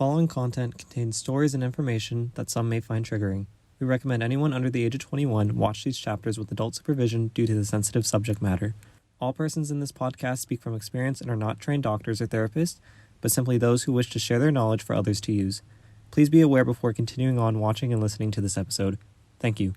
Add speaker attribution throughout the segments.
Speaker 1: following content contains stories and information that some may find triggering. We recommend anyone under the age of 21 watch these chapters with adult supervision due to the sensitive subject matter. All persons in this podcast speak from experience and are not trained doctors or therapists, but simply those who wish to share their knowledge for others to use. Please be aware before continuing on watching and listening to this episode. Thank you.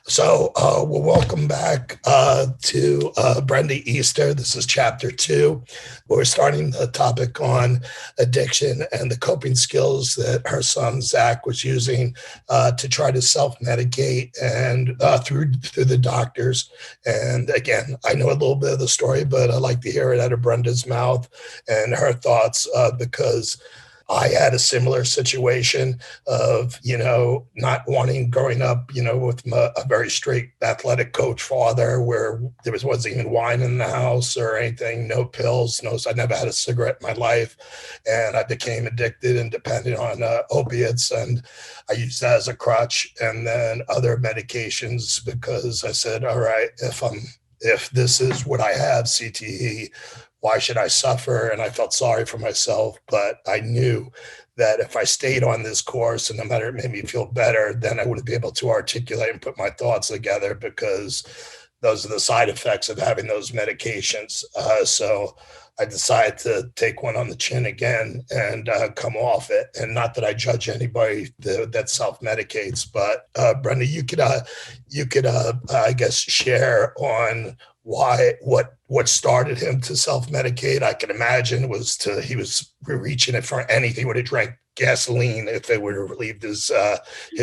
Speaker 2: So we'll welcome back to Brenda Easter. This is chapter 2. We're starting the topic on addiction and the coping skills that her son, Zach, was using to try to self-medicate and through the doctors. And again, I know a little bit of the story, but I like to hear it out of Brenda's mouth and her thoughts because I had a similar situation of, not wanting growing up, with a very strict athletic coach father where there wasn't even wine in the house or anything, no pills, I never had a cigarette in my life. And I became addicted and dependent on opiates. And I used that as a crutch and then other medications because I said, all right, if this is what I have, CTE, why should I suffer? And I felt sorry for myself, but I knew that if I stayed on this course and no matter it made me feel better, then I wouldn't be able to articulate and put my thoughts together because those are the side effects of having those medications. So I decided to take one on the chin again and come off it. And not that I judge anybody that self-medicates, but Brenda, you could I guess, share on what started him to self-medicate. I can imagine he was reaching it for anything. He would have drank gasoline if they would have relieved his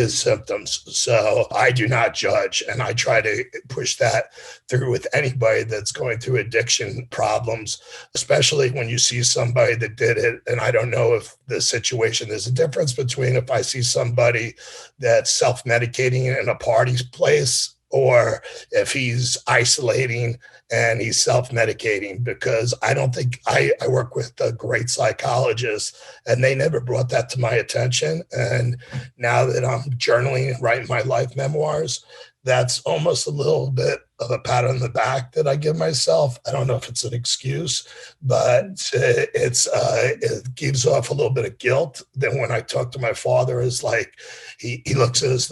Speaker 2: symptoms. So I do not judge, and I try to push that through with anybody that's going through addiction problems, especially when you see somebody that did it. And I don't know if the situation, there's a difference between if I see somebody that's self-medicating in a party place or if he's isolating and he's self-medicating, because I don't think I work with a great psychologist and they never brought that to my attention. And now that I'm journaling and writing my life memoirs, that's almost a little bit of a pat on the back that I give myself. I don't know if it's an excuse, but it gives off a little bit of guilt. Then when I talk to my father, is like he looks at it as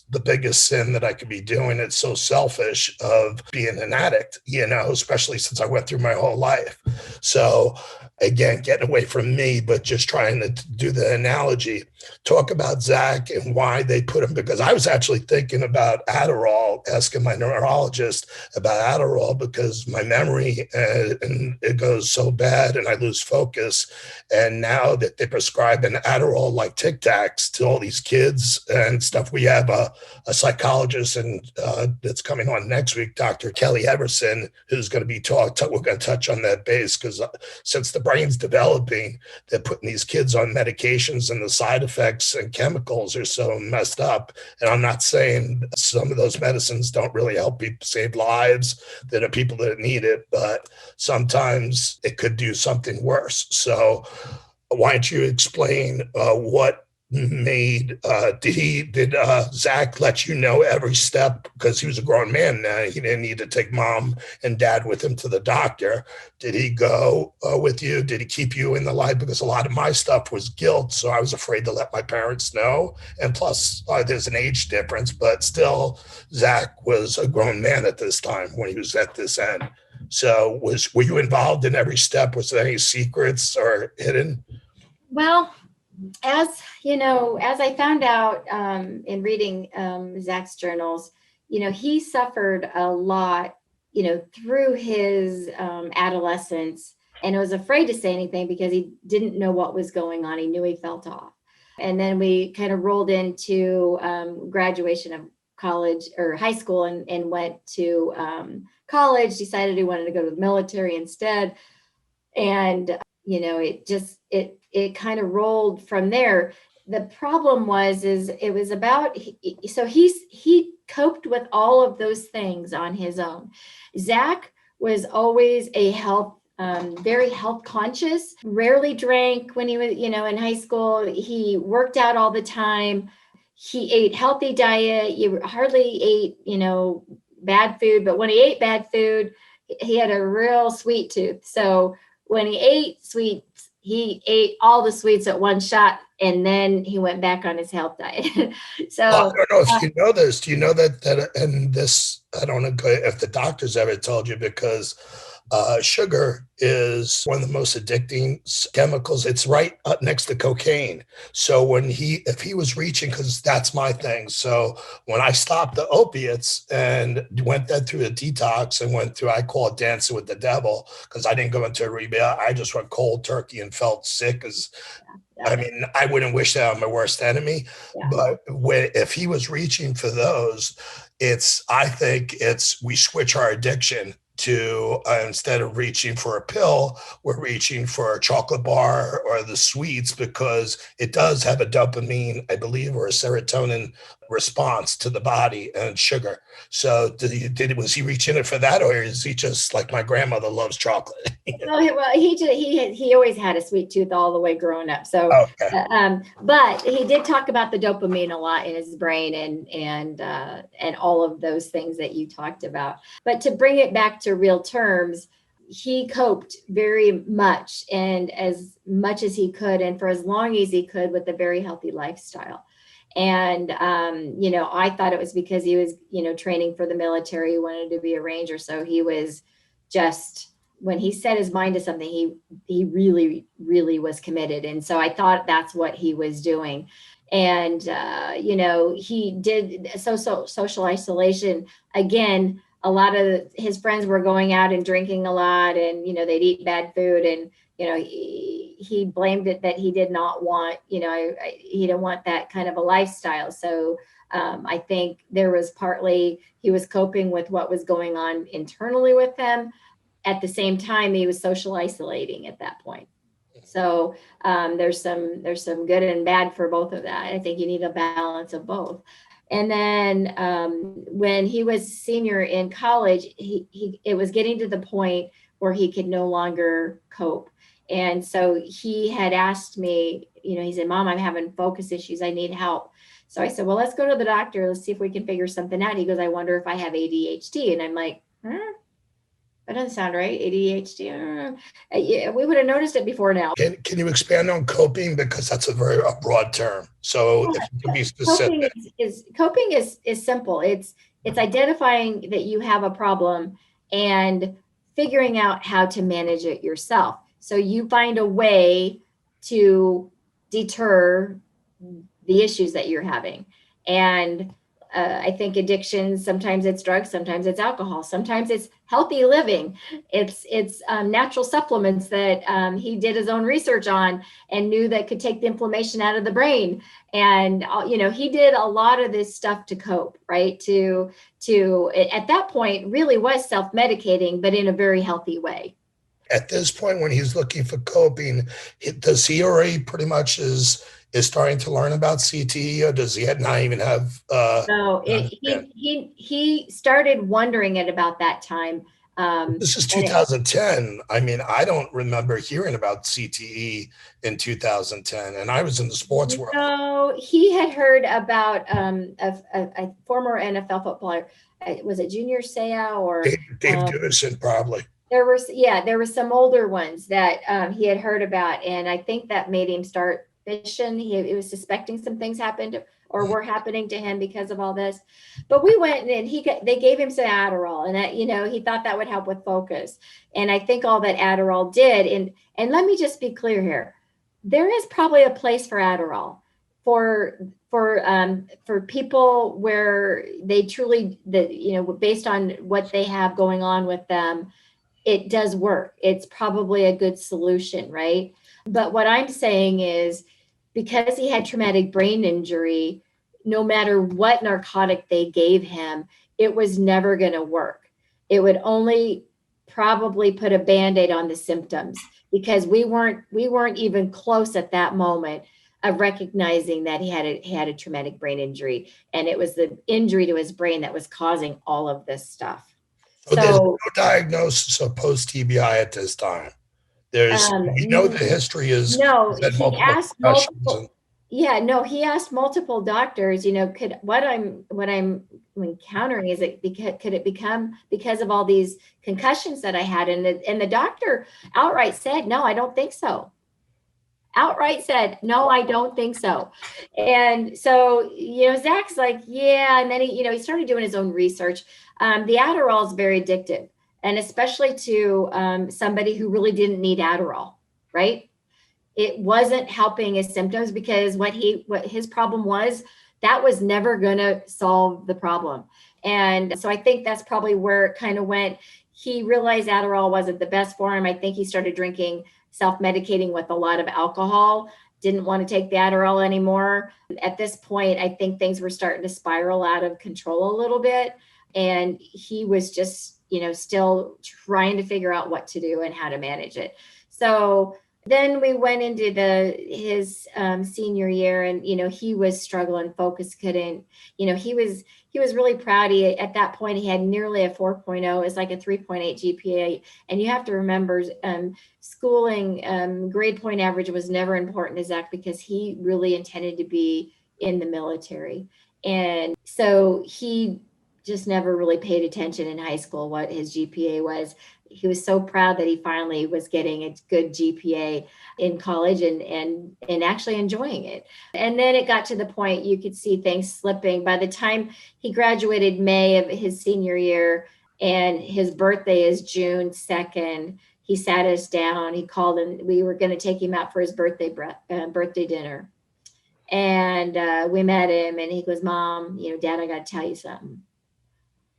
Speaker 2: the biggest sin that I could be doing. It's so selfish of being an addict, especially since I went through my whole life. So again, getting away from me, but just trying to do the analogy, talk about Zach and why they put him, because I was actually thinking about Adderall, asking my neurologist about Adderall because my memory and it goes so bad and I lose focus. And now that they prescribe an Adderall like Tic Tacs to all these kids and stuff, we have a psychologist and that's coming on next week, Dr. Kelly Everson, who's going to be we're going to touch on that base because since the brain's developing, they're putting these kids on medications and the side effects and chemicals are so messed up. And I'm not saying some of those medicines don't really help people save lives. There are people that need it, but sometimes it could do something worse. So why don't you explain what made did Zach let you know every step, because he was a grown man now, he didn't need to take mom and dad with him to the doctor? Did he go with you? Did he keep you in the light? Because a lot of my stuff was guilt, so I was afraid to let my parents know, and plus there's an age difference, but still Zach was a grown man at this time when he was at this end. So were you involved in every step? Was there any secrets or hidden?
Speaker 3: Well, as I found out in reading Zach's journals, he suffered a lot, through his adolescence, and was afraid to say anything because he didn't know what was going on. He knew he felt off. And then we kind of rolled into graduation of college or high school and went to college, decided he wanted to go to the military instead. And, it kind of rolled from there. The problem it was about, so he coped with all of those things on his own. Zach was always a health very health conscious, rarely drank when he was, in high school. He worked out all the time. He ate healthy diet. He hardly ate, bad food, but when he ate bad food, he had a real sweet tooth. So when he ate sweets, he ate all the sweets at one shot, and then he went back on his health diet. So
Speaker 2: I don't know if you know this. Do you know that and this, I don't know if the doctors ever told you, because sugar is one of the most addicting chemicals. It's right up next to cocaine. So if he was reaching, because that's my thing. So when I stopped the opiates and went through a detox and went through, I call it dancing with the devil, because I didn't go into a rehab. I just went cold turkey and felt sick as, I mean, I wouldn't wish that on my worst enemy, but if he was reaching for those, I think we switch our addiction to instead of reaching for a pill, we're reaching for a chocolate bar or the sweets, because it does have a dopamine, I believe, or a serotonin response to the body and sugar. So was he reaching it for that, or is he just like my grandmother loves chocolate?
Speaker 3: Well, he always had a sweet tooth all the way growing up. So,
Speaker 2: okay.
Speaker 3: But he did talk about the dopamine a lot in his brain and all of those things that you talked about. But to bring it back to real terms, he coped very much, and as much as he could, and for as long as he could, with a very healthy lifestyle. And, I thought it was because he was, training for the military. He wanted to be a ranger. So he was just, when he set his mind to something, he really, really was committed. And so I thought that's what he was doing. And, he did social isolation. Again, a lot of his friends were going out and drinking a lot, and, they'd eat bad food, and, he blamed it that he did not want, he didn't want that kind of a lifestyle. So I think there was partly he was coping with what was going on internally with him. At the same time, he was social isolating at that point. So there's some good and bad for both of that. I think you need a balance of both. And then when he was senior in college, it was getting to the point where he could no longer cope. And so he had asked me, he said, "Mom, I'm having focus issues. I need help." So I said, "Well, let's go to the doctor. Let's see if we can figure something out." He goes, "I wonder if I have ADHD." And I'm like, that doesn't sound right. ADHD. Yeah, we would have noticed it before now.
Speaker 2: Can you expand on coping, because that's a very broad term? So if you can be specific.
Speaker 3: Coping is simple. It's identifying that you have a problem and figuring out how to manage it yourself. So you find a way to deter the issues that you're having. And I think addiction, sometimes it's drugs, sometimes it's alcohol, sometimes it's healthy living. It's natural supplements that he did his own research on and knew that could take the inflammation out of the brain. And, he did a lot of this stuff to cope, right? To at that point really was self-medicating, but in a very healthy way.
Speaker 2: At this point, when he's looking for coping, does he already pretty much is starting to learn about CTE, or does he not even have?
Speaker 3: No, he started wondering at about that time.
Speaker 2: This is 2010. I mean, I don't remember hearing about CTE in 2010, and I was in the sports world.
Speaker 3: So he had heard about a former NFL footballer. Was it Junior Seau or
Speaker 2: Dave Dudison, probably?
Speaker 3: There were some older ones that he had heard about, and I think that made him start fishing. He was suspecting some things happened or were happening to him because of all this. But we went and they gave him some Adderall, and that, he thought that would help with focus. And I think all that Adderall did, and let me just be clear here, there is probably a place for Adderall for people where they truly, based on what they have going on with them, it does work. It's probably a good solution, right? But what I'm saying is, because he had traumatic brain injury, no matter what narcotic they gave him, it was never going to work. It would only probably put a Band-Aid on the symptoms, because we weren't even close at that moment of recognizing that he had a traumatic brain injury, and it was the injury to his brain that was causing all of this stuff.
Speaker 2: So there's no
Speaker 3: So,
Speaker 2: diagnosis of post-TBI at this time. We know the history is
Speaker 3: no,
Speaker 2: he's had
Speaker 3: he
Speaker 2: multiple
Speaker 3: asked
Speaker 2: concussions.
Speaker 3: multiple. Yeah, no, he asked multiple doctors, could what I'm encountering, is it could it become because of all these concussions that I had? And the doctor outright said, no, I don't think so. Outright said, no, I don't think so. And so, Zach's like, yeah. And then he started doing his own research. The Adderall is very addictive, and especially to somebody who really didn't need Adderall, right? It wasn't helping his symptoms, because what his problem was, that was never going to solve the problem. And so I think that's probably where it kind of went. He realized Adderall wasn't the best for him. I think he started drinking, self-medicating with a lot of alcohol, didn't want to take the Adderall anymore. At this point, I think things were starting to spiral out of control a little bit. And he was just, still trying to figure out what to do and how to manage it. So then we went into his senior year, and he was struggling. Focus couldn't. He was really proud. At that point he had nearly a 4.0. It's like a 3.8 GPA. And you have to remember, schooling, grade point average was never important to Zach, because he really intended to be in the military. And so he just never really paid attention in high school what his GPA was. He was so proud that he finally was getting a good GPA in college, and actually enjoying it. And then it got to the point you could see things slipping. By the time he graduated May of his senior year, and his birthday is June 2nd, he sat us down. He called, and we were going to take him out for his birthday dinner. And we met him, and he goes, Mom, Dad, I got to tell you something.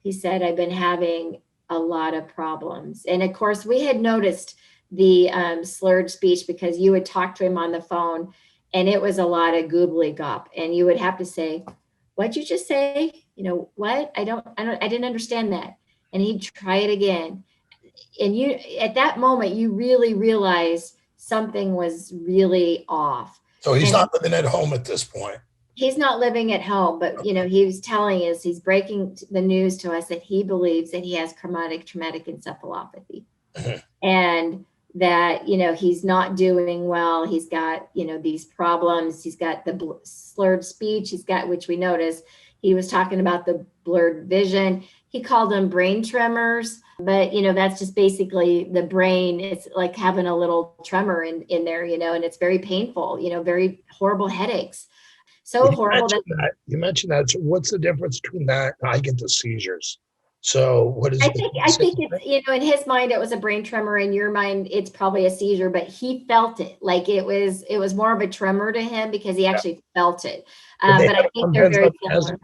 Speaker 3: He said, I've been having a lot of problems. And of course, we had noticed the slurred speech, because you would talk to him on the phone, and it was a lot of goobly gop. And you would have to say, what'd you just say? What? I didn't understand that. And he'd try it again. And at that moment, you really realized something was really off.
Speaker 2: So he's
Speaker 3: And
Speaker 2: not living at home at this point.
Speaker 3: he's not living at home, but he was telling us, he's breaking the news to us, that he believes that he has traumatic encephalopathy. And that he's not doing well. He's got these problems. He's got the slurred speech. He's got, which we noticed, he was talking about the blurred vision. He called them brain tremors, but that's just basically the brain. It's like having a little tremor in there, and it's very painful. Very horrible headaches. So horrible.
Speaker 2: You mentioned that. So what's the difference between that and I get the seizures? So what is
Speaker 3: I think it's, in his mind, it was a brain tremor. In your mind, it's probably a seizure, but he felt it. Like it was more of a tremor to him, because he actually felt it. But I think they're very similar.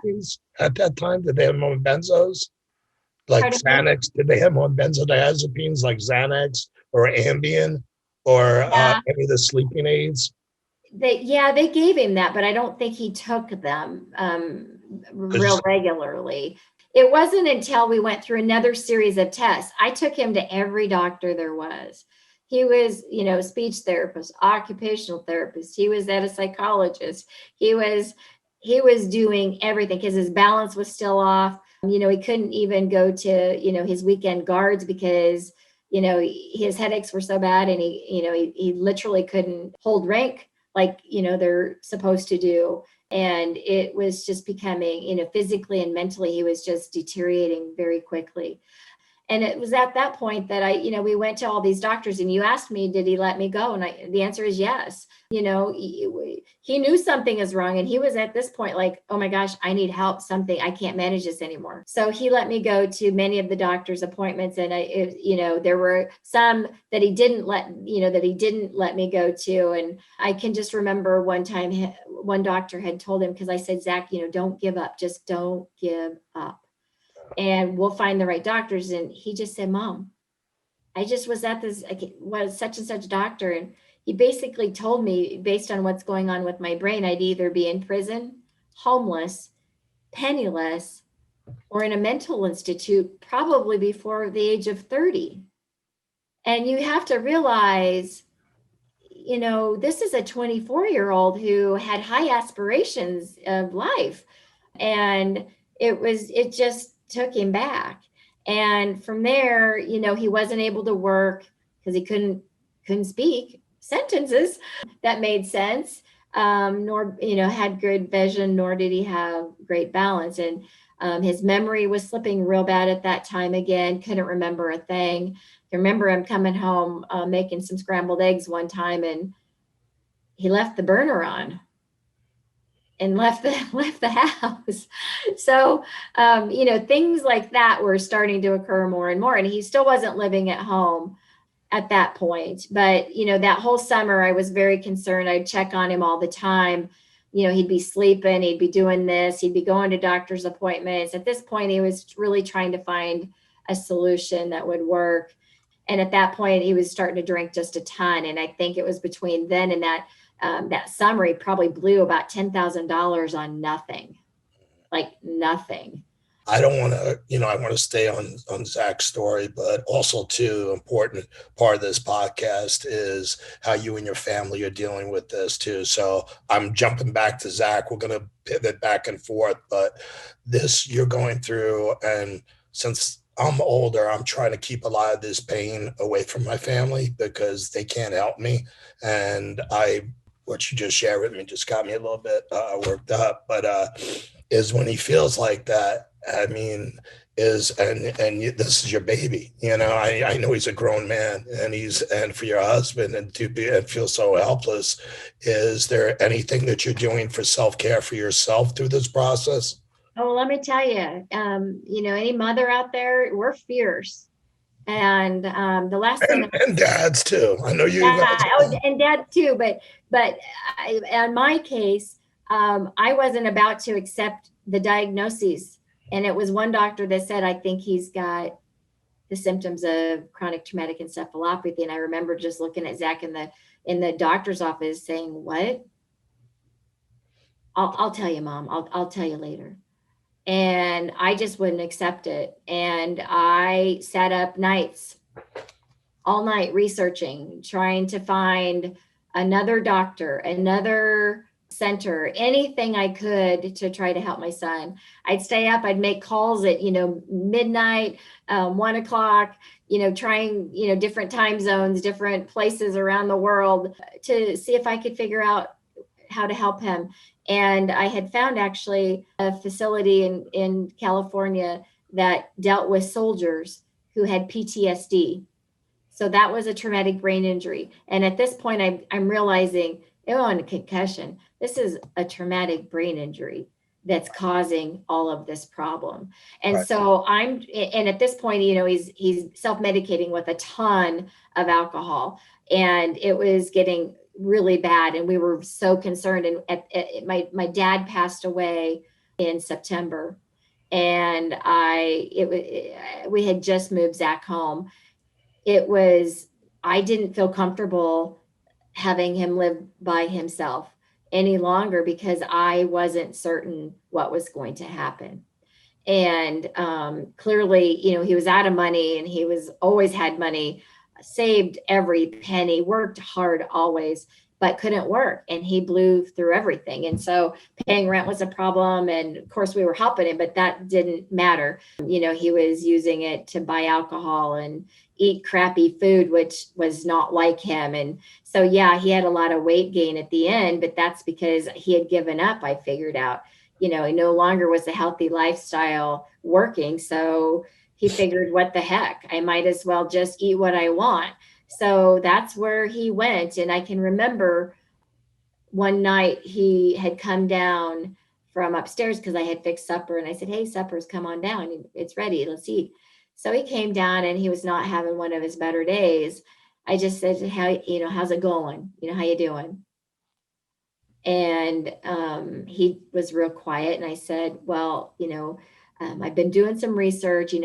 Speaker 2: At that time, did they have them on benzos? Like Xanax? Did they have them on benzodiazepines like Xanax or Ambien or any of the sleeping aids?
Speaker 3: They gave him that, but I don't think he took them real regularly. It wasn't until we went through another series of tests. I took him to every doctor there was. He was, speech therapist, occupational therapist. He was at a psychologist. He was doing everything, because his balance was still off. He couldn't even go to, his weekend guards, because, his headaches were so bad, and he literally couldn't hold rank like, they're supposed to do. And it was just becoming, physically and mentally, he was just deteriorating very quickly. And it was at that point that we went to all these doctors, and you asked me, did he let me go? And the answer is yes. He knew something is wrong. And he was at this point like, oh my gosh, I need help, something, I can't manage this anymore. So he let me go to many of the doctor's appointments. And there were some that he didn't let me go to. And I can just remember one time, one doctor had told him, because I said, Zach, don't give up, just don't give up. And we'll find the right doctors. And he just said, Mom, I just was at such and such doctor. And he basically told me, based on what's going on with my brain, I'd either be in prison, homeless, penniless, or in a mental institute, probably before the age of 30. And you have to realize, this is a 24-year-old who had high aspirations of life. And it just took him back. And from there, he wasn't able to work because he couldn't speak sentences that made sense, nor, had good vision, nor did he have great balance. And his memory was slipping real bad at that time again, couldn't remember a thing. I remember him coming home, making some scrambled eggs one time, and he left the burner on and left the house. So, things like that were starting to occur more and more. And he still wasn't living at home at that point. But, that whole summer, I was very concerned. I'd check on him all the time. He'd be sleeping, he'd be doing this, he'd be going to doctor's appointments. At this point, he was really trying to find a solution that would work. And at that point, he was starting to drink just a ton. And I think it was between then and that summer, he probably blew about $10,000 on nothing, like nothing.
Speaker 2: I don't want to, I want to stay on Zach's story, but also too important part of this podcast is how you and your family are dealing with this too. So I'm jumping back to Zach. We're going to pivot back and forth, but this you're going through. And since I'm older, I'm trying to keep a lot of this pain away from my family because they can't help me. And what you just shared with me just got me a little bit worked up, but is when he feels like that. I mean, this is your baby, I know he's a grown man and for your husband and feel so helpless. Is there anything that you're doing for self-care for yourself through this process?
Speaker 3: Oh, let me tell you, any mother out there, we're fierce. And the last thing,
Speaker 2: and dads too. I know you.
Speaker 3: Yeah, and dads too. But in my case, I wasn't about to accept the diagnoses, and it was one doctor that said, "I think he's got the symptoms of chronic traumatic encephalopathy." And I remember just looking at Zach in the doctor's office, saying, "What? I'll tell you, Mom. I'll tell you later." And I just wouldn't accept it. And I sat up nights, all night researching, trying to find another doctor, another center, anything I could to try to help my son. I'd stay up, I'd make calls at, midnight, 1 o'clock, trying, different time zones, different places around the world to see if I could figure out how to help him. And I had found actually a facility in California that dealt with soldiers who had PTSD. So that was a traumatic brain injury. And at this point, I'm realizing, on a concussion, this is a traumatic brain injury that's causing all of this problem. And right. So and at this point, he's self-medicating with a ton of alcohol, and it was getting really bad. And we were so concerned. And my dad passed away in September, and we had just moved Zach home. I didn't feel comfortable having him live by himself any longer because I wasn't certain what was going to happen. And clearly, he was out of money, and he was always had money, saved every penny, worked hard always, but couldn't work. And he blew through everything. And so paying rent was a problem. And of course we were helping him, but that didn't matter. He was using it to buy alcohol and eat crappy food, which was not like him. And so, yeah, he had a lot of weight gain at the end, but that's because he had given up. I figured out, he no longer was a healthy lifestyle working. So he figured, what the heck, I might as well just eat what I want. So that's where he went. And I can remember one night he had come down from upstairs because I had fixed supper, and I said, "Hey, supper's come on down. It's ready. Let's eat." So he came down, and he was not having one of his better days. I just said, how's it going? How you doing? And he was real quiet. And I said, well, I've been doing some research,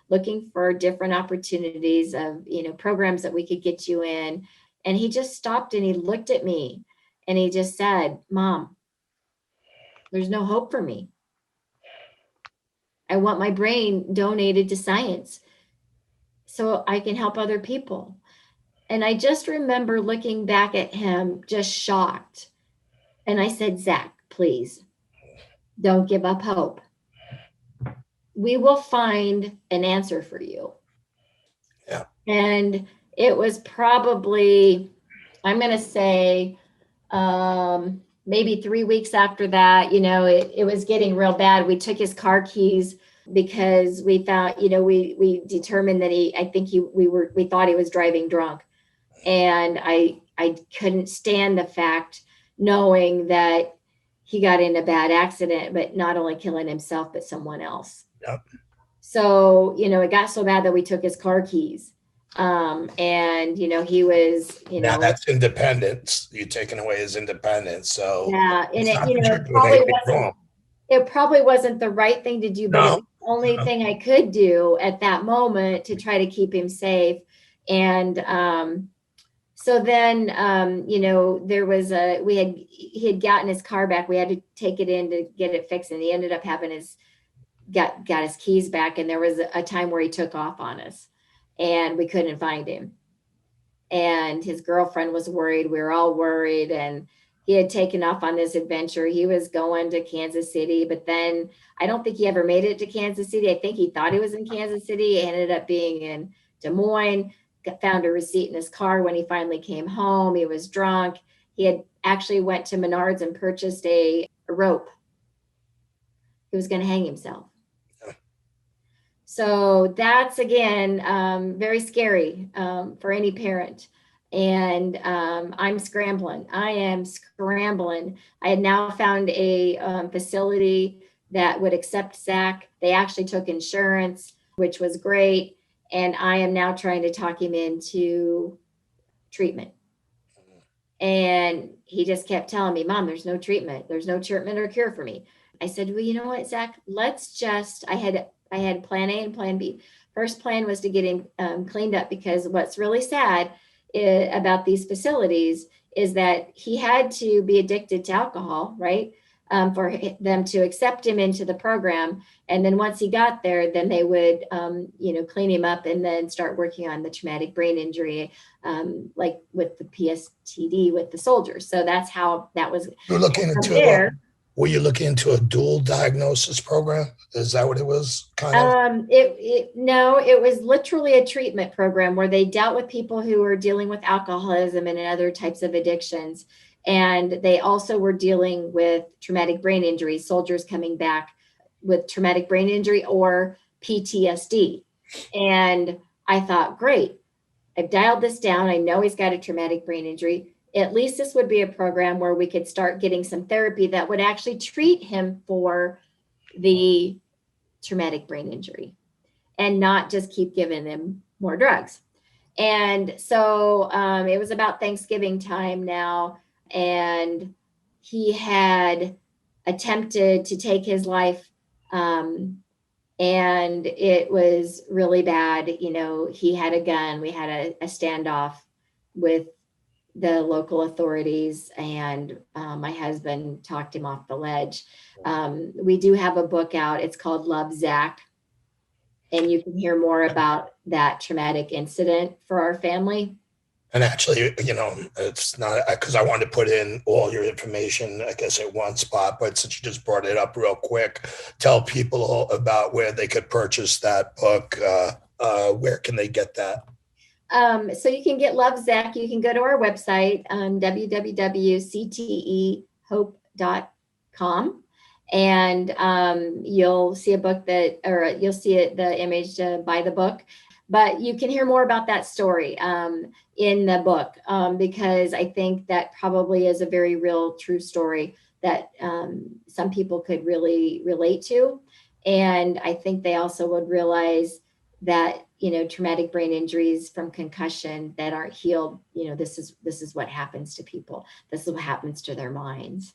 Speaker 3: looking for different opportunities of, programs that we could get you in. And he just stopped and he looked at me and he just said, "Mom, there's no hope for me. I want my brain donated to science so I can help other people." And I just remember looking back at him, just shocked. And I said, "Zach, please don't give up hope. we will find an answer for you.
Speaker 2: Yeah.
Speaker 3: And it was probably, I'm going to say, maybe 3 weeks after that, it was getting real bad. We took his car keys because we found, we determined that we thought he was driving drunk. And I couldn't stand the fact knowing that he got in a bad accident, but not only killing himself, but someone else.
Speaker 2: Yep.
Speaker 3: So, it got so bad that we took his car keys. And, he was,
Speaker 2: Now that's independence. You're taking away his independence. So
Speaker 3: yeah. And
Speaker 2: it's not that you're doing
Speaker 3: probably
Speaker 2: anything wrong.
Speaker 3: it probably wasn't the right thing to do, but it was the only thing I could do at that moment to try to keep him safe. And, so then, there was he had gotten his car back. We had to take it in to get it fixed. And he ended up having got his keys back. And there was a time where he took off on us and we couldn't find him. And his girlfriend was worried. We were all worried. And he had taken off on this adventure. He was going to Kansas City, but then I don't think he ever made it to Kansas City. I think he thought he was in Kansas City. He ended up being in Des Moines. Found a receipt in his car when he finally came home. He was drunk. He had actually went to Menards and purchased a rope. He was going to hang himself. So that's, again, very scary for any parent. And I'm scrambling. I am scrambling. I had now found a facility that would accept Zach. They actually took insurance, which was great. And I am now trying to talk him into treatment. And he just kept telling me, Mom, there's no treatment. There's no treatment or cure for me. I said, well, you know what, Zach, I had plan A and plan B. First plan was to get him cleaned up, because what's really sad about these facilities is that he had to be addicted to alcohol, right? For them to accept him into the program. And then once he got there, then they would, clean him up and then start working on the traumatic brain injury, like with the PSTD with the soldiers. So that's how that was.
Speaker 2: Were you looking into a dual diagnosis program? Is that what it was?
Speaker 3: No, it was literally a treatment program where they dealt with people who were dealing with alcoholism and other types of addictions. And they also were dealing with traumatic brain injury, soldiers coming back with traumatic brain injury or PTSD. And I thought, great, I've dialed this down. I know he's got a traumatic brain injury. At least this would be a program where we could start getting some therapy that would actually treat him for the traumatic brain injury and not just keep giving him more drugs. And so it was about Thanksgiving time now. And he had attempted to take his life. And it was really bad. He had a gun. We had a standoff with the local authorities, and my husband talked him off the ledge. We do have a book out. It's called Love, Zach. And you can hear more about that traumatic incident for our family.
Speaker 2: And actually, it's not because I wanted to put in all your information, I guess, at one spot. But since you just brought it up real quick, tell people about where they could purchase that book. Where can they get that?
Speaker 3: So you can get Love, Zach. You can go to our website, www.ctehope.com. And you'll see a book you'll see the image to buy the book. But you can hear more about that story in the book, because I think that probably is a very real, true story that some people could really relate to. And I think they also would realize that, traumatic brain injuries from concussion that aren't healed, this is what happens to people. This is what happens to their minds.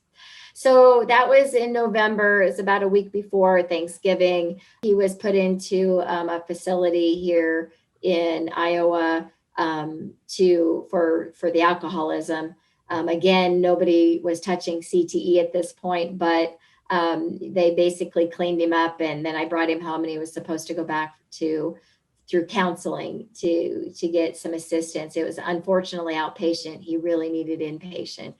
Speaker 3: So that was in November. It's about a week before Thanksgiving. He was put into a facility here in Iowa for the alcoholism. Again, nobody was touching CTE at this point, but they basically cleaned him up, and then I brought him home, and he was supposed to go back through counseling to get some assistance. It was unfortunately outpatient. He really needed inpatient.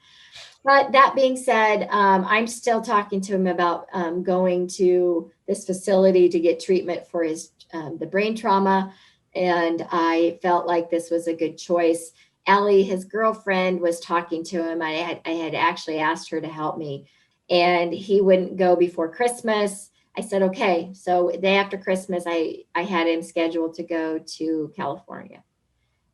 Speaker 3: But that being said, I'm still talking to him about going to this facility to get treatment for his the brain trauma, and I felt like this was a good choice. Allie, his girlfriend, was talking to him. I had actually asked her to help me, and he wouldn't go before Christmas. I said, okay. So the day after Christmas, I had him scheduled to go to California,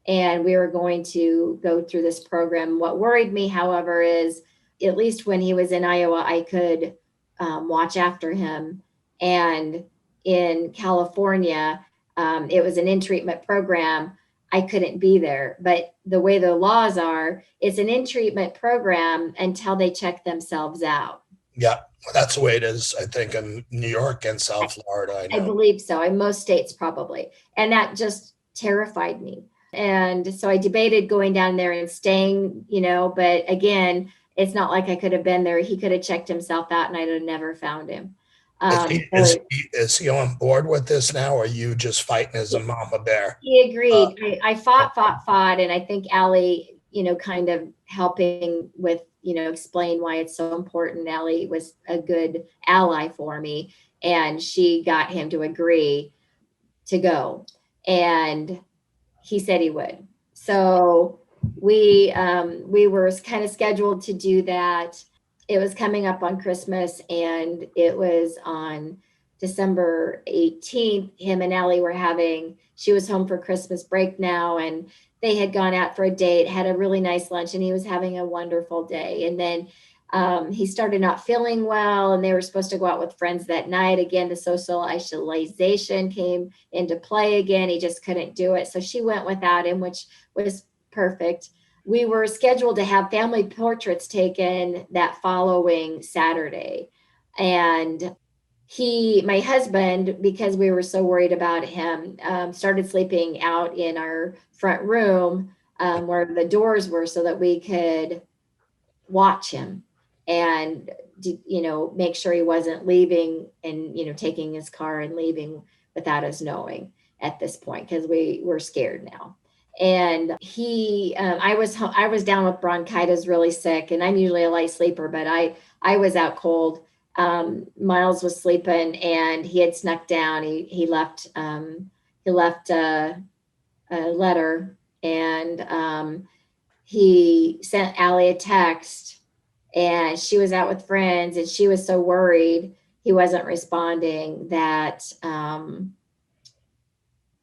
Speaker 3: and we were going to go through this program. What worried me, however, is at least when he was in Iowa, I could watch after him. And in California, it was an in-treatment program. I couldn't be there. But the way the laws are, it's an in-treatment program until they check themselves out.
Speaker 2: Yeah, that's the way it is, I think, in New York and South Florida. I
Speaker 3: I
Speaker 2: know.
Speaker 3: believe so. In most states, probably. And that just terrified me. And so I debated going down there and staying, but again, it's not like I could have been there. He could have checked himself out and I'd have never found him.
Speaker 2: Is he on board with this now, or are you just fighting as a mama bear?
Speaker 3: He agreed. I fought, and I think Allie, kind of helping with, explain why it's so important. Allie was a good ally for me, and she got him to agree to go, and he said he would. So we were kind of scheduled to do that. It was coming up on Christmas, and it was on December 18th. Him and Allie she was home for Christmas break now, and they had gone out for a date, had a really nice lunch, and he was having a wonderful day. And then he started not feeling well, and they were supposed to go out with friends that night. Again, the social isolation came into play again. He just couldn't do it. So she went without him, which was perfect. We were scheduled to have family portraits taken that following Saturday. And my husband, because we were so worried about him, started sleeping out in our front room where the doors were so that we could watch him and, make sure he wasn't leaving and, taking his car and leaving without us knowing at this point, because we were scared now. And I was down with bronchitis, really sick, and I'm usually a light sleeper, but I was out cold. Miles was sleeping, and he had snuck down. He left a letter, and he sent Allie a text, and she was out with friends, and she was so worried he wasn't responding that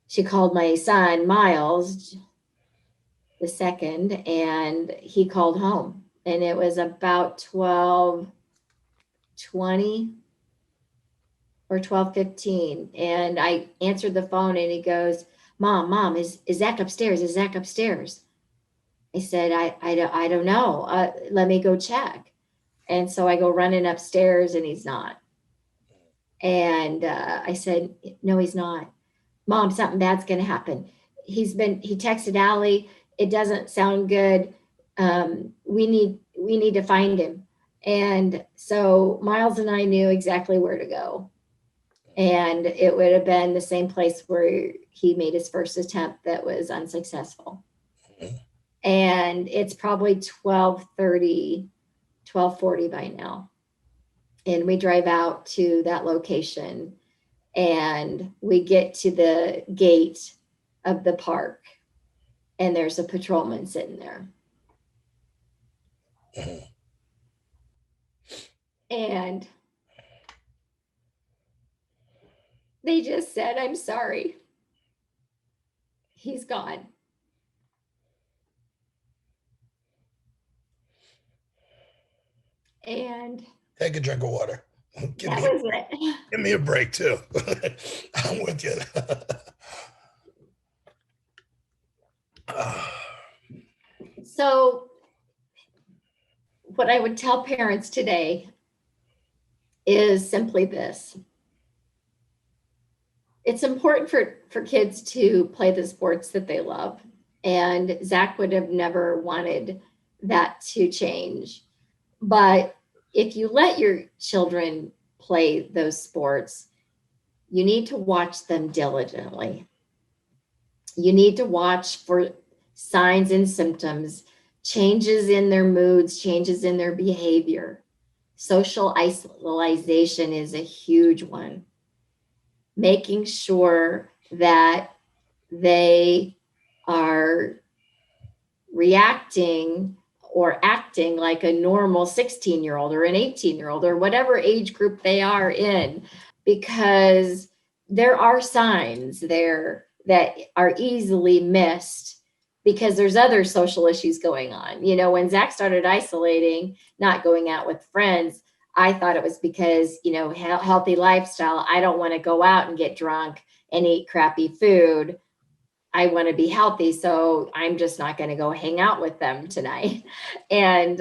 Speaker 3: she called my son, Miles, the second, and he called home. And it was about 12:20 or 12:15. And I answered the phone, and he goes, Mom, is Zach upstairs? Is Zach upstairs? I said, I don't know. Let me go check. And so I go running upstairs, and he's not. And I said, no, he's not. Mom, something bad's going to happen. He texted Allie. It doesn't sound good. We need to find him. And so Miles and I knew exactly where to go. And it would have been the same place where he made his first attempt that was unsuccessful. And it's probably 12:30, 12:40 by now. And we drive out to that location, and we get to the gate of the park, and there's a patrolman sitting there. And they just said, I'm sorry. He's gone. And
Speaker 2: take a drink of water.
Speaker 3: Give
Speaker 2: me a break too. I'm with you.
Speaker 3: So what I would tell parents today is simply this. It's important for kids to play the sports that they love. And Zach would have never wanted that to change. But if you let your children play those sports, you need to watch them diligently. You need to watch for signs and symptoms changes in their moods, changes in their behavior. Social isolation is a huge one. Making sure that they are reacting or acting like a normal 16-year-old or an 18-year-old or whatever age group they are in, because there are signs there that are easily missed because there's other social issues going on. When Zach started isolating, not going out with friends, I thought it was because, healthy lifestyle. I don't want to go out and get drunk and eat crappy food. I want to be healthy, so I'm just not going to go hang out with them tonight. And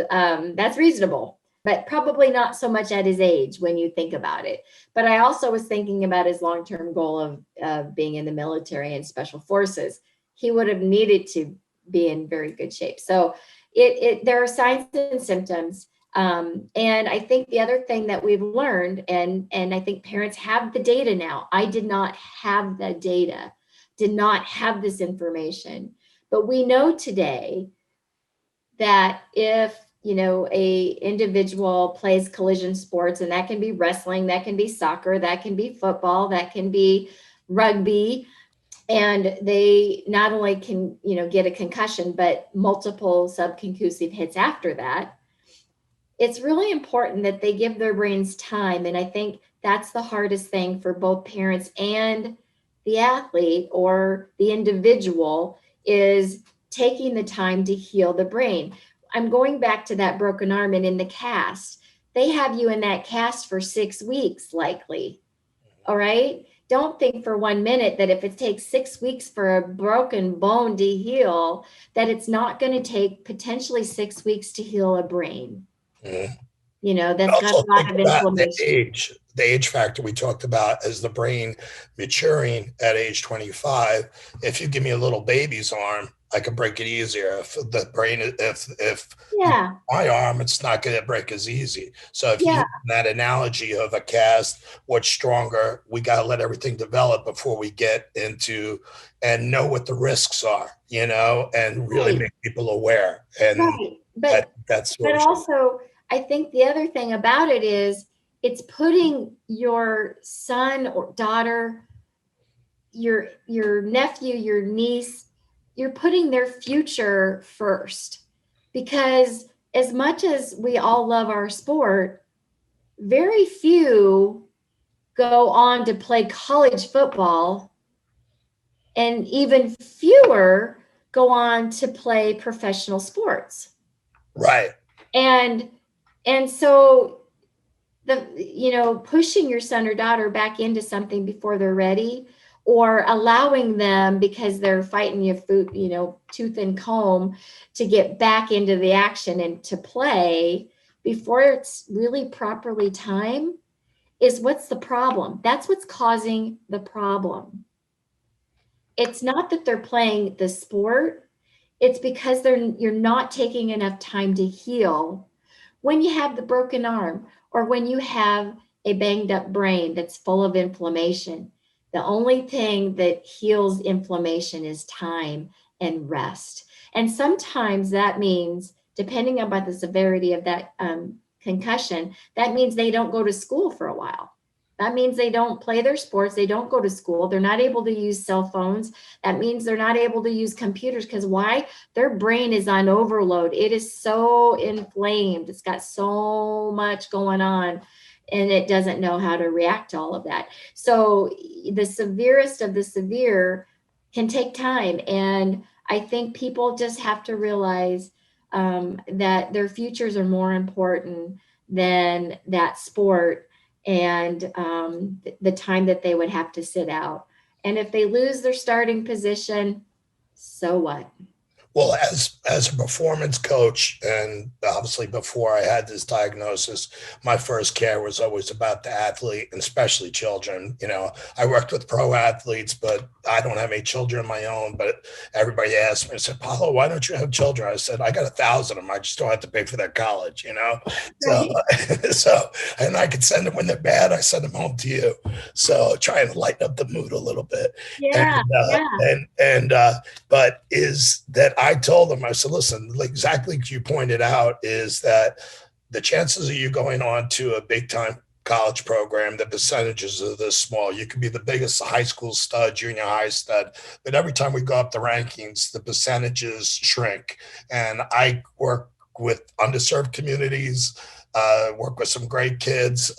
Speaker 3: that's reasonable, but probably not so much at his age when you think about it. But I also was thinking about his long-term goal of being in the military and special forces. He would have needed to be in very good shape. So there are signs and symptoms. And I think the other thing that we've learned, and I think parents have the data now. I did not have the data, did not have this information, but we know today that if a individual plays collision sports, and that can be wrestling, that can be soccer, that can be football, that can be rugby, and they not only can get a concussion, but multiple subconcussive hits after that, it's really important that they give their brains time. And I think that's the hardest thing for both parents and the athlete or the individual, is taking the time to heal the brain. I'm going back to that broken arm, and in the cast, they have you in that cast for 6 weeks, likely. All right. Don't think for 1 minute that if it takes 6 weeks for a broken bone to heal, that it's not going to take potentially 6 weeks to heal a brain.
Speaker 2: Mhm.
Speaker 3: That's got a lot of inflammation.
Speaker 2: The age factor we talked about as the brain maturing at age 25. If you give me a little baby's arm, I can break it easier. If the brain, if
Speaker 3: Yeah.
Speaker 2: my arm, it's not going to break as easy. So if you
Speaker 3: Yeah.
Speaker 2: use that analogy of a cast, what's stronger, we got to let everything develop before we get into and know what the risks are, and really
Speaker 3: Right.
Speaker 2: make people aware. And
Speaker 3: Right.
Speaker 2: that's what
Speaker 3: But
Speaker 2: we should.
Speaker 3: also, I think the other thing about it is it's putting your son or daughter, your nephew, your niece, you're putting their future first. Because as much as we all love our sport, very few go on to play college football, and even fewer go on to play professional sports.
Speaker 2: Right.
Speaker 3: And so pushing your son or daughter back into something before they're ready, or allowing them, because they're fighting you tooth and comb, to get back into the action and to play before it's really properly time, is what's the problem. That's what's causing the problem. It's not that they're playing the sport. It's because you're not taking enough time to heal. When you have the broken arm, or when you have a banged up brain that's full of inflammation, the only thing that heals inflammation is time and rest. And sometimes that means, depending upon the severity of that concussion, that means they don't go to school for a while. That means they don't play their sports. They don't go to school. They're not able to use cell phones. That means they're not able to use computers. Because why? Their brain is on overload. It is so inflamed. It's got so much going on, and it doesn't know how to react to all of that. So the severest of the severe can take time. And I think people just have to realize that their futures are more important than that sport, and the time that they would have to sit out. And if they lose their starting position, so what?
Speaker 2: Well, as a performance coach, and obviously before I had this diagnosis, my first care was always about the athlete, and especially children. I worked with pro athletes, but I don't have any children of my own. But everybody asked me, I said, Paolo, why don't you have children? I said, I got 1,000 of them. I just don't have to pay for their college, So, and I could send them when they're bad. I send them home to you. So trying to lighten up the mood a little bit.
Speaker 3: Yeah.
Speaker 2: But is that I told them, I said, listen, like exactly what you pointed out is that the chances of you going on to a big time college program, the percentages are this small. You could be the biggest high school stud, junior high stud, but every time we go up the rankings, the percentages shrink. And I work with underserved communities, work with some great kids,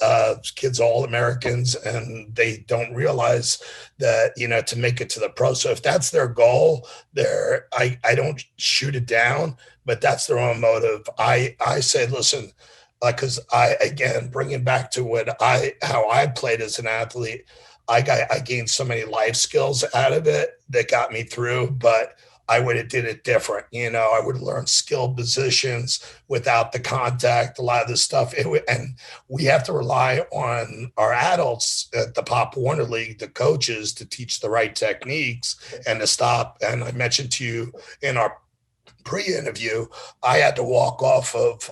Speaker 2: kids all Americans, and they don't realize that, to make it to the pro. So if that's their goal, I don't shoot it down, but that's their own motive. I say, listen, because again, bringing back to how I played as an athlete, I gained so many life skills out of it that got me through, but I would have did it different. I would have learned skilled positions without the contact, a lot of this stuff. And we have to rely on our adults at the Pop Warner League, the coaches, to teach the right techniques and to stop. And I mentioned to you in our pre-interview, I had to walk off of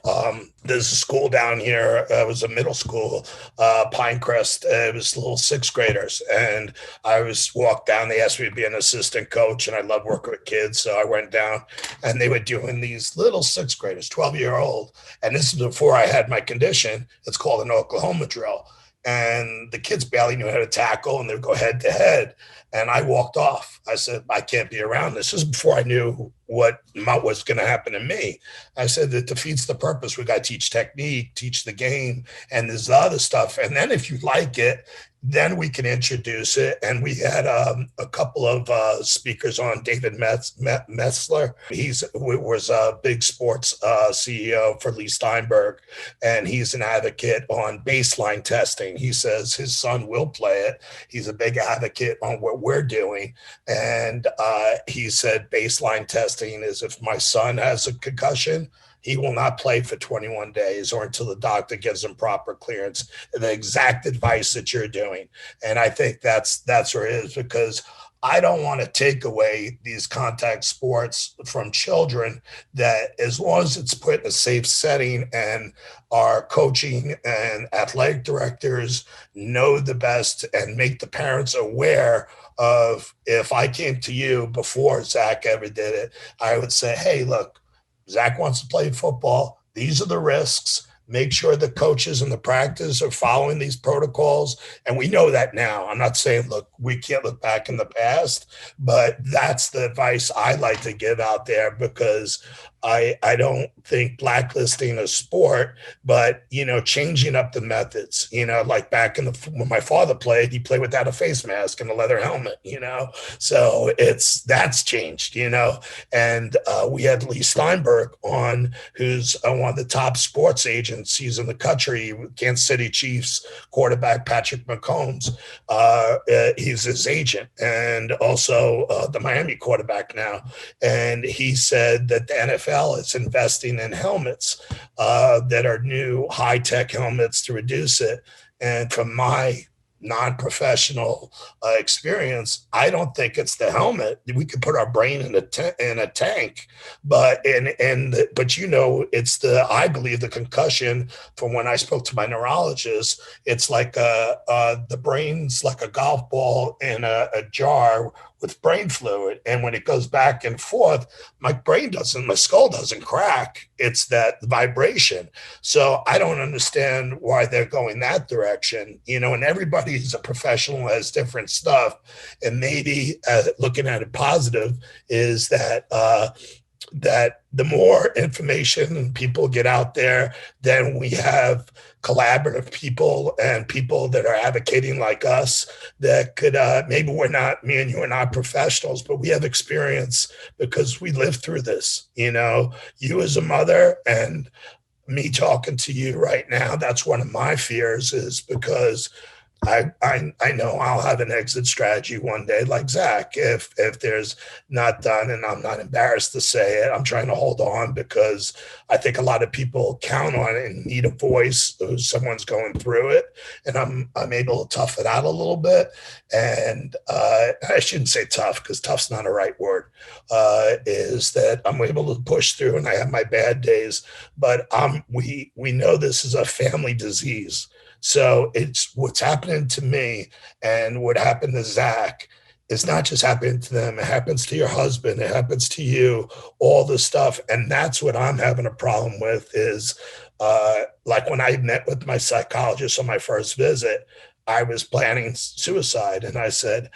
Speaker 2: there's a school down here. It was a middle school, Pinecrest. It was little sixth graders, and I walked down. They asked me to be an assistant coach, and I love working with kids, so I went down, and they were doing these little sixth graders, 12-year-old, and this is before I had my condition. It's called an Oklahoma drill. And the kids barely knew how to tackle, and they would go head to head. And I walked off. I said, I can't be around this. This is before I knew what was going to happen to me. I said, it defeats the purpose. We got to teach technique, teach the game, and there's other stuff. And then if you like it, then we can introduce it. And we had a couple of speakers on. David Metzler. He was a big sports CEO for Lee Steinberg, and he's an advocate on baseline testing. He says his son will play it. He's a big advocate on what we're doing. And he said baseline testing is if my son has a concussion, he will not play for 21 days or until the doctor gives him proper clearance. The exact advice that you're doing. And I think that's where it is, because I don't want to take away these contact sports from children, that as long as it's put in a safe setting and our coaching and athletic directors know the best and make the parents aware of, if I came to you before Zach ever did it, I would say, hey, look, Zach wants to play football. These are the risks. Make sure the coaches and the practice are following these protocols. And we know that now. I'm not saying, look, we can't look back in the past, but that's the advice I like to give out there, because I don't think blacklisting a sport, but, changing up the methods, like back when my father played, he played without a face mask and a leather helmet, so that's changed, and we had Lee Steinberg on, who's one of the top sports agencies in the country, Kansas City Chiefs quarterback, Patrick McCombs. He's his agent, and also the Miami quarterback now. And he said that the NFL is investing in helmets that are new high-tech helmets to reduce it. And from my non-professional experience, I don't think it's the helmet. We could put our brain in a tank, but it's I believe the concussion. From when I spoke to my neurologist, it's like the brain's like a golf ball in a jar with brain fluid, and when it goes back and forth, my skull doesn't crack. It's that vibration. So I don't understand why they're going that direction, and everybody's a professional, has different stuff. And maybe looking at it positive is that the more information people get out there, then we have collaborative people and people that are advocating like us that could, maybe me and you are not professionals, but we have experience because we lived through this, you as a mother and me talking to you right now. That's one of my fears, is because I know I'll have an exit strategy one day, like Zach, if there's not done, and I'm not embarrassed to say it. I'm trying to hold on because I think a lot of people count on it and need a voice. Someone's going through it, and I'm able to tough it out a little bit. And I shouldn't say tough, because tough's not a right word. Is that I'm able to push through, and I have my bad days, but we know this is a family disease. So it's what's happening to me and what happened to Zach it's not just happening to them. It happens to your husband. It happens to you, all this stuff. And that's what I'm having a problem with is like when I met with my psychologist on my first visit, I was planning suicide. And I said,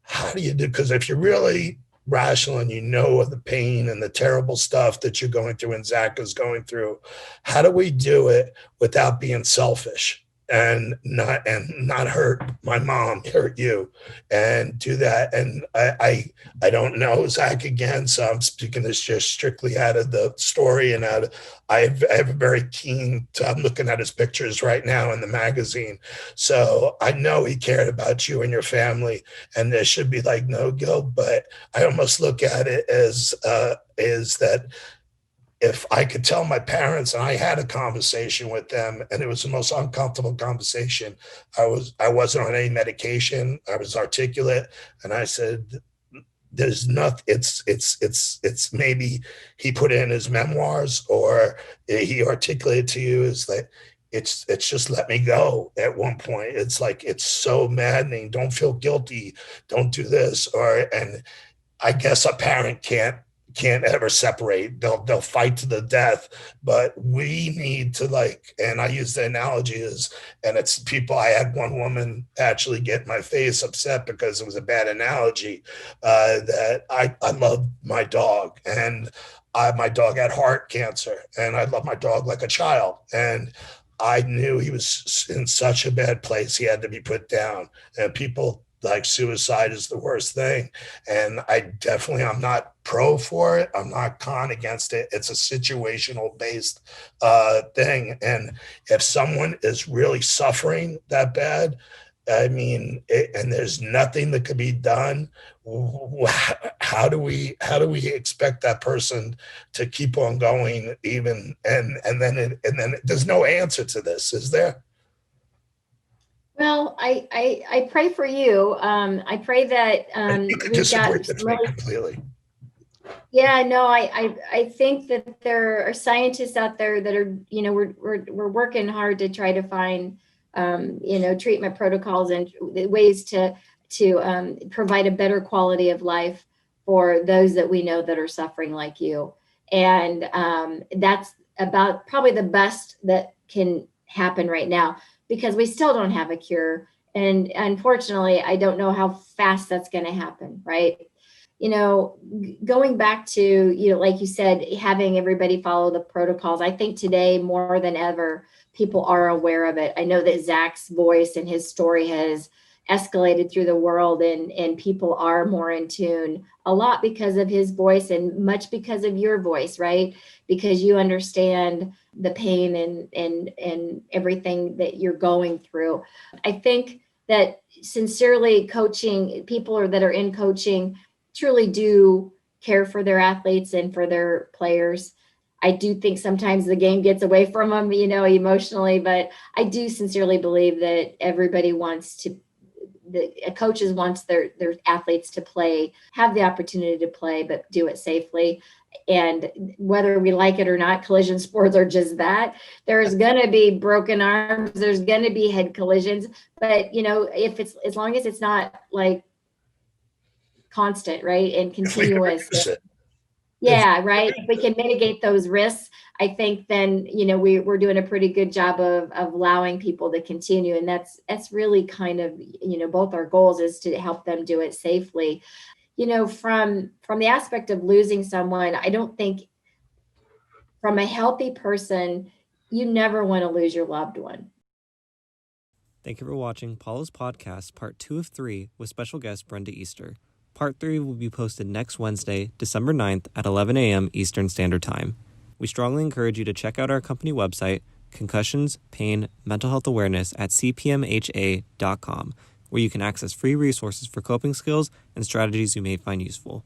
Speaker 2: how do you do? Because if you're really rational and you know the pain and the terrible stuff that you're going through and Zach is going through, how do we do it without being selfish and not hurt my mom, hurt you, and do that? And I don't know Zach again, so I'm speaking this just strictly out of the story and out of, I have a very keen, I'm looking at his pictures right now in the magazine. So I know he cared about you and your family, and there should be like no guilt, but I almost look at it as is that if I could tell my parents, and I had a conversation with them, and it was the most uncomfortable conversation. I wasn't on any medication. I was articulate, and I said, there's nothing, it's maybe he put in his memoirs or he articulated to you is that it's just let me go at one point. It's like, it's so maddening. Don't feel guilty. Don't do this. And I guess a parent can't ever separate. They'll fight to the death, but we need to, like, and I use the analogy is, and it's people, I had one woman actually get in my face upset because it was a bad analogy, that I love my dog, and my dog had heart cancer, and I love my dog like a child. And I knew he was in such a bad place. He had to be put down, and people like suicide is the worst thing. And I'm not pro for it. I'm not con against it. It's a situational based thing. And if someone is really suffering that bad, I mean, and there's nothing that could be done, how do we expect that person to keep on going even? And then there's no answer to this, is there?
Speaker 3: Well, I pray for you. I pray that
Speaker 2: You could
Speaker 3: we've got
Speaker 2: disagree with me completely.
Speaker 3: Yeah, no, I think that there are scientists out there that are, we're working hard to try to find, treatment protocols and ways to provide a better quality of life for those that we know that are suffering like you. And that's about probably the best that can happen right now, because we still don't have a cure. And unfortunately, I don't know how fast that's going to happen, right? Going back to, like you said, having everybody follow the protocols. I think today more than ever, people are aware of it. I know that Zach's voice and his story has escalated through the world, and people are more in tune, a lot because of his voice and much because of your voice, right? Because you understand the pain and everything that you're going through. I think that sincerely coaching, people that are in coaching truly do care for their athletes and for their players. I do think sometimes the game gets away from them, emotionally, but I do sincerely believe that everybody coaches wants their athletes to play, have the opportunity to play, but do it safely. And whether we like it or not, collision sports are just that. There's going to be broken arms, there's going to be head collisions, but if it's, as long as it's not like constant, right, and continuous. Yeah, right. If we can mitigate those risks, I think then we're doing a pretty good job of allowing people to continue, and that's really kind of both our goals is to help them do it safely. From the aspect of losing someone, I don't think from a healthy person, you never want to lose your loved one.
Speaker 1: Thank you for watching Paolo's podcast, part 2 of 3, with special guest Brenda Easter. Part 3 will be posted next Wednesday, December 9th at 11 a.m. Eastern Standard Time. We strongly encourage you to check out our company website, Concussions, Pain, Mental Health Awareness at cpmha.com, where you can access free resources for coping skills and strategies you may find useful.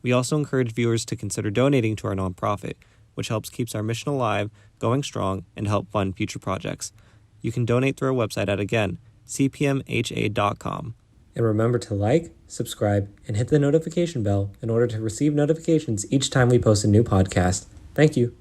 Speaker 1: We also encourage viewers to consider donating to our nonprofit, which helps keeps our mission alive, going strong, and help fund future projects. You can donate through our website at, again, cpmha.com. And remember to like, subscribe, and hit the notification bell in order to receive notifications each time we post a new podcast. Thank you.